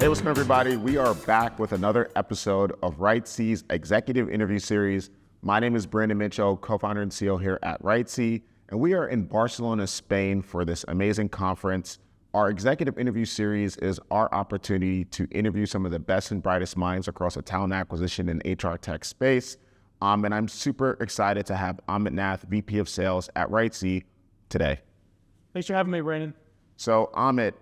Hey, what's up, everybody? We are back with another episode of WriteSea's executive interview series. My name is Brandon Mitchell, co-founder and CEO here at WriteSea, and we are in Barcelona, Spain for this amazing conference. Our executive interview series is our opportunity to interview some of the best and brightest minds across the talent acquisition and HR tech space. And I'm super excited to have Amit Nath, VP of Sales at WriteSea today. Thanks for having me, Brandon. So Amit,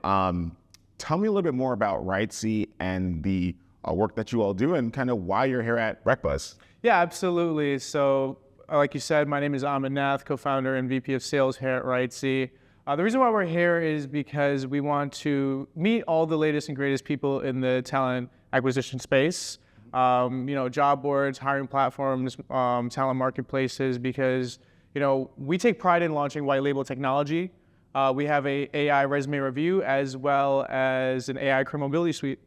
tell me a little bit more about WriteSea and the work that you all do and kind of why you're here at RecBuzz. Yeah, absolutely. So like you said, my name is Amit Nath, co-founder and VP of Sales here at WriteSea. The reason why we're here is because we want to meet all the latest and greatest people in the talent acquisition space. Job boards, hiring platforms, talent marketplaces, because, we take pride in launching white label technology. We have a AI resume review as well as an AI career mobility suite.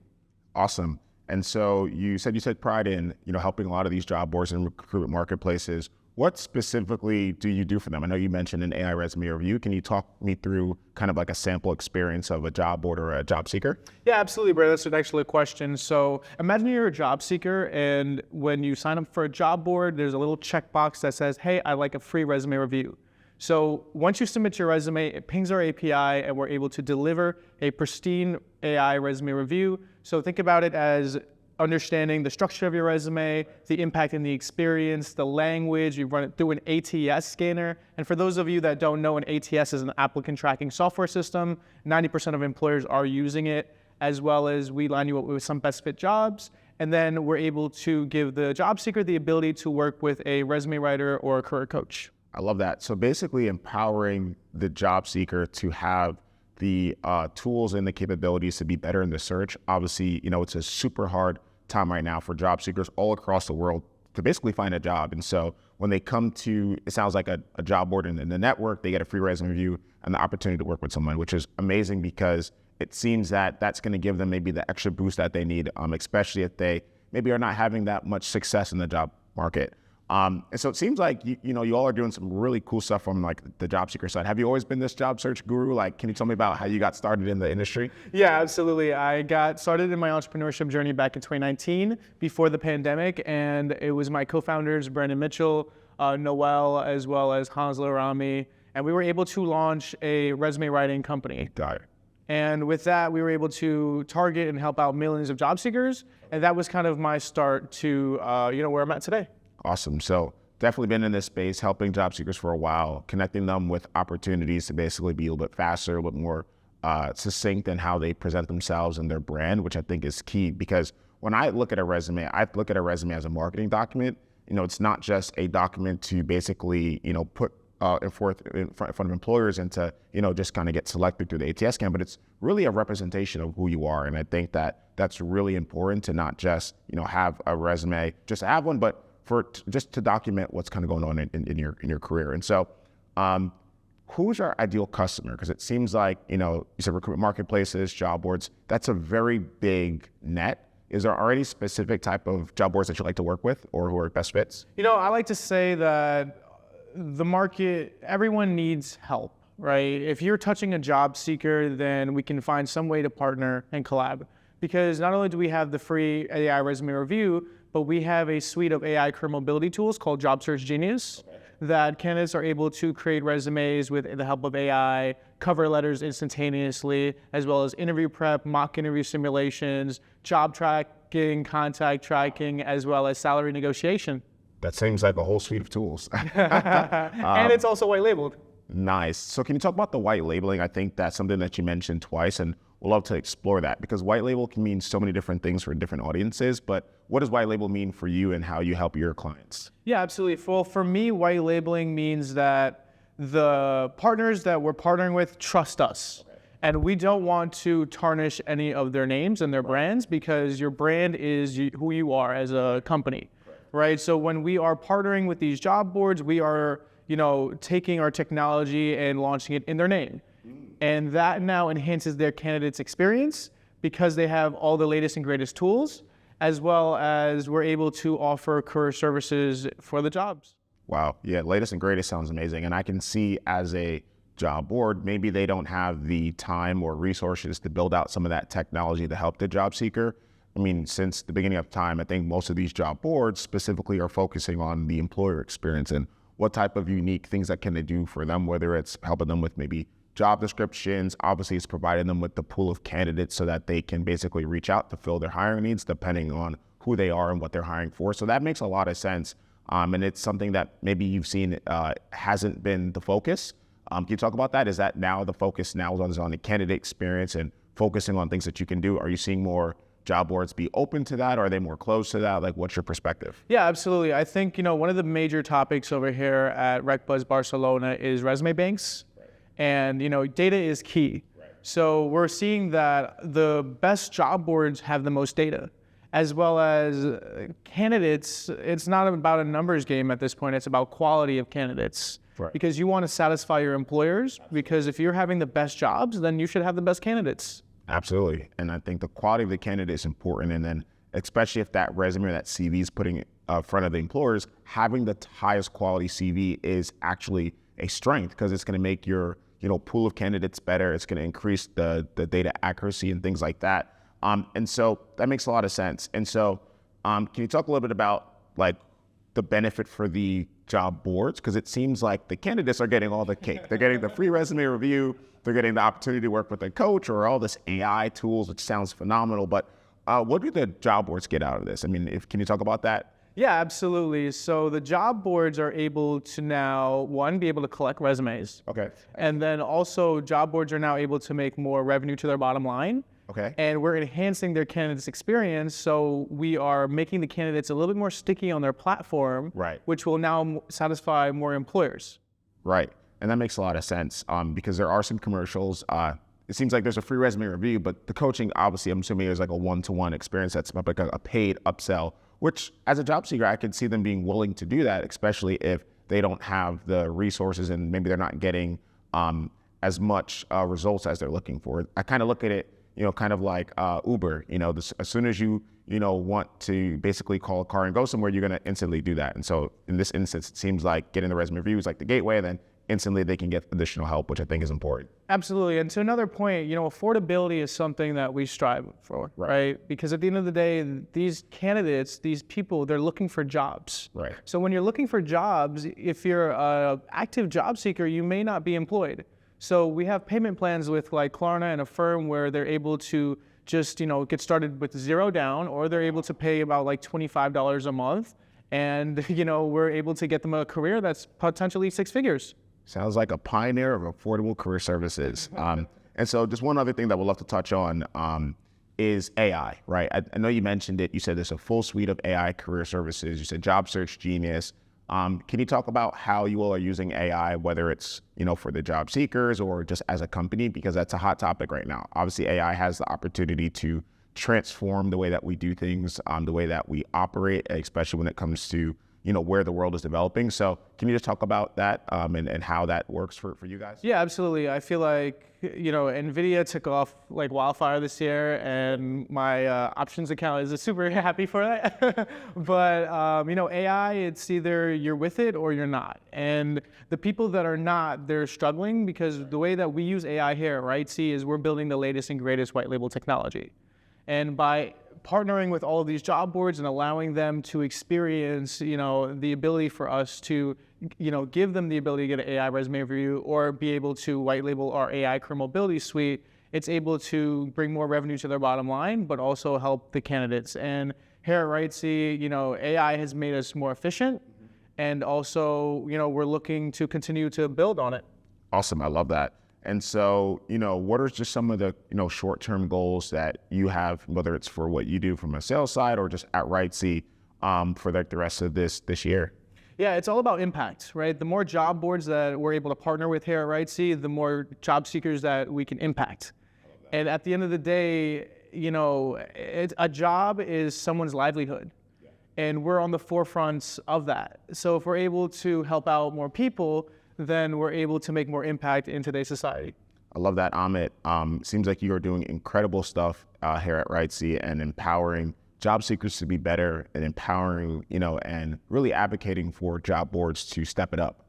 Awesome. And so you said pride in, helping a lot of these job boards and recruitment marketplaces. What specifically do you do for them? I know you mentioned an AI resume review. Can you talk me through kind of like a sample experience of a job board or a job seeker? Yeah, absolutely, Brad. That's an excellent question. So imagine you're a job seeker, and when you sign up for a job board, there's a little checkbox that says, hey, I'd like a free resume review. So once you submit your resume, it pings our API, and we're able to deliver a pristine AI resume review. So think about it as understanding the structure of your resume, the impact in the experience, the language. You run it through an ATS scanner. And for those of you that don't know, an ATS is an applicant tracking software system. 90% of employers are using it, as well as we line you up with some best fit jobs. And then we're able to give the job seeker the ability to work with a resume writer or a career coach. I love that. So basically empowering the job seeker to have the tools and the capabilities to be better in the search. Obviously, it's a super hard time right now for job seekers all across the world to basically find a job. And so when they come to, it sounds like a job board in the network, they get a free resume review and the opportunity to work with someone, which is amazing because it seems that that's going to give them maybe the extra boost that they need, especially if they maybe are not having that much success in the job market. And so it seems like, you all are doing some really cool stuff from like the job seeker side. Have you always been this job search guru? Like, can you tell me about how you got started in the industry? Yeah, absolutely. I got started in my entrepreneurship journey back in 2019 before the pandemic. And it was my co-founders, Brandon Mitchell, Noel, as well as Hans Larami. And we were able to launch a resume writing company. Got it. And with that, we were able to target and help out millions of job seekers. And that was kind of my start to, where I'm at today. Awesome. So definitely been in this space, helping job seekers for a while, connecting them with opportunities to basically be a little bit faster, a little bit more succinct in how they present themselves and their brand, which I think is key. Because when I look at a resume, as a marketing document. It's not just a document to basically, put in front of employers and to, just kind of get selected through the ATS scan, but it's really a representation of who you are. And I think that that's really important to not just, have a resume, just have one, but just to document what's kind of going on in your career. And so who's our ideal customer? Because it seems like, you said recruitment marketplaces, job boards, that's a very big net. Is there already specific type of job boards that you like to work with or who are best fits? I like to say that the market, everyone needs help, right? If you're touching a job seeker, then we can find some way to partner and collab. Because not only do we have the free AI resume review, but we have a suite of AI career mobility tools called Job Search Genius that candidates are able to create resumes with the help of AI, cover letters instantaneously, as well as interview prep, mock interview simulations, job tracking, contact tracking, as well as salary negotiation. That seems like a whole suite of tools. And it's also white labeled. Nice. So can you talk about the white labeling? I think that's something that you mentioned twice, and we'll love to explore that because white label can mean so many different things for different audiences, but what does white label mean for you and how you help your clients? Yeah, absolutely. Well, for me, white labeling means that the partners that we're partnering with trust us. Okay. And we don't want to tarnish any of their names and their brands because your brand is who you are as a company, right? So when we are partnering with these job boards, we are, taking our technology and launching it in their name. And that now enhances their candidate's experience because they have all the latest and greatest tools, as well as we're able to offer career services for the jobs. Wow. Yeah. Latest and greatest sounds amazing. And I can see as a job board, maybe they don't have the time or resources to build out some of that technology to help the job seeker. I mean, since the beginning of time, I think most of these job boards specifically are focusing on the employer experience and what type of unique things that can they do for them, whether it's helping them with maybe job descriptions. Obviously, it's providing them with the pool of candidates so that they can basically reach out to fill their hiring needs depending on who they are and what they're hiring for. So that makes a lot of sense. And it's something that maybe you've seen hasn't been the focus. Can you talk about that? Is that now the focus now is on the candidate experience and focusing on things that you can do? Are you seeing more job boards be open to that? Or are they more closed to that? Like, what's your perspective? Yeah, absolutely. I think, one of the major topics over here at RecBuzz Barcelona is resume banks. Right. And, data is key. Right. So we're seeing that the best job boards have the most data, as well as candidates. It's not about a numbers game at this point. It's about quality of candidates. Right. Because you want to satisfy your employers. Because if you're having the best jobs, then you should have the best candidates. Absolutely. And I think the quality of the candidate is important. And then especially if that resume or that CV is putting it in front of the employers, having the highest quality CV is actually a strength because it's going to make your pool of candidates better. It's going to increase the data accuracy and things like that. And so that makes a lot of sense. And so can you talk a little bit about like the benefit for the job boards? Because it seems like the candidates are getting all the cake. They're getting the free resume review. They're getting the opportunity to work with a coach or all this AI tools, which sounds phenomenal. But what do the job boards get out of this? I mean, can you talk about that? Yeah, absolutely. So the job boards are able to now, one, be able to collect resumes. Okay. And then also job boards are now able to make more revenue to their bottom line. Okay. And we're enhancing their candidates' experience. So we are making the candidates a little bit more sticky on their platform, right, which will now satisfy more employers. Right. And that makes a lot of sense because there are some commercials. It seems like there's a free resume review, but the coaching, obviously, I'm assuming is like a one-to-one experience that's like a paid upsell, which as a job seeker, I could see them being willing to do that, especially if they don't have the resources and maybe they're not getting as much results as they're looking for. I kind of look at it, kind of like Uber. As soon as you want to basically call a car and go somewhere, you're going to instantly do that. And so in this instance, it seems like getting the resume review is like the gateway, and then instantly they can get additional help, which I think is important. Absolutely. And to another point, affordability is something that we strive for, right? Because at the end of the day, these candidates, these people, they're looking for jobs. Right. So when you're looking for jobs, if you're an active job seeker, you may not be employed. So we have payment plans with like Klarna and Affirm where they're able to just, get started with $0 down, or they're able to pay about like $25 a month. And, we're able to get them a career that's potentially 6 figures. Sounds like a pioneer of affordable career services. And so just one other thing that we'd love to touch on is AI, right? I know you mentioned it. You said there's a full suite of AI career services. You said Job Search Genius. Can you talk about how you all are using AI, whether it's, for the job seekers or just as a company, because that's a hot topic right now. Obviously, AI has the opportunity to transform the way that we do things, the way that we operate, especially when it comes to where the world is developing. So can you just talk about that and how that works for you guys? Yeah, absolutely. I feel like, NVIDIA took off like wildfire this year, and my options account is super happy for that. But, AI, it's either you're with it or you're not. And the people that are not, they're struggling because the way that we use AI here at RightSea is we're building the latest and greatest white label technology. And by partnering with all of these job boards and allowing them to experience, the ability for us to, give them the ability to get an AI resume review or be able to white label our AI career mobility suite, it's able to bring more revenue to their bottom line, but also help the candidates. And here at RightSea, AI has made us more efficient, and also, we're looking to continue to build on it. Awesome, I love that. And so, what are just some of the, short-term goals that you have, whether it's for what you do from a sales side or just at RightSea for the rest of this year? Yeah, it's all about impact, right? The more job boards that we're able to partner with here at RightSea, the more job seekers that we can impact. And at the end of the day, a job is someone's livelihood. Yeah. And we're on the forefront of that. So if we're able to help out more people, then we're able to make more impact in today's society. I love that, Amit. Seems like you are doing incredible stuff here at RightSea and empowering job seekers to be better and empowering, and really advocating for job boards to step it up.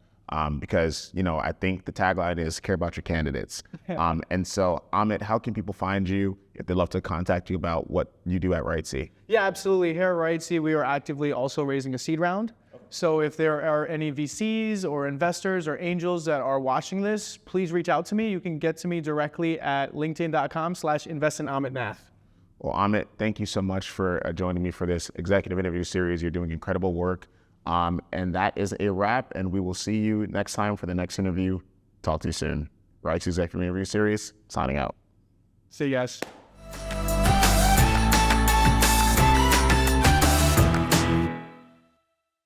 because, I think the tagline is care about your candidates. And so, Amit, how can people find you if they'd love to contact you about what you do at RightSea? Yeah, absolutely. Here at RightSea, we are actively also raising a seed round. So if there are any VCs or investors or angels that are watching this, please reach out to me. You can get to me directly at linkedin.com/investinAmitNath. Well, Amit, thank you so much for joining me for this executive interview series. You're doing incredible work. And that is a wrap, and we will see you next time for the next interview. Talk to you soon. RightSea's executive interview series, signing out. See you guys.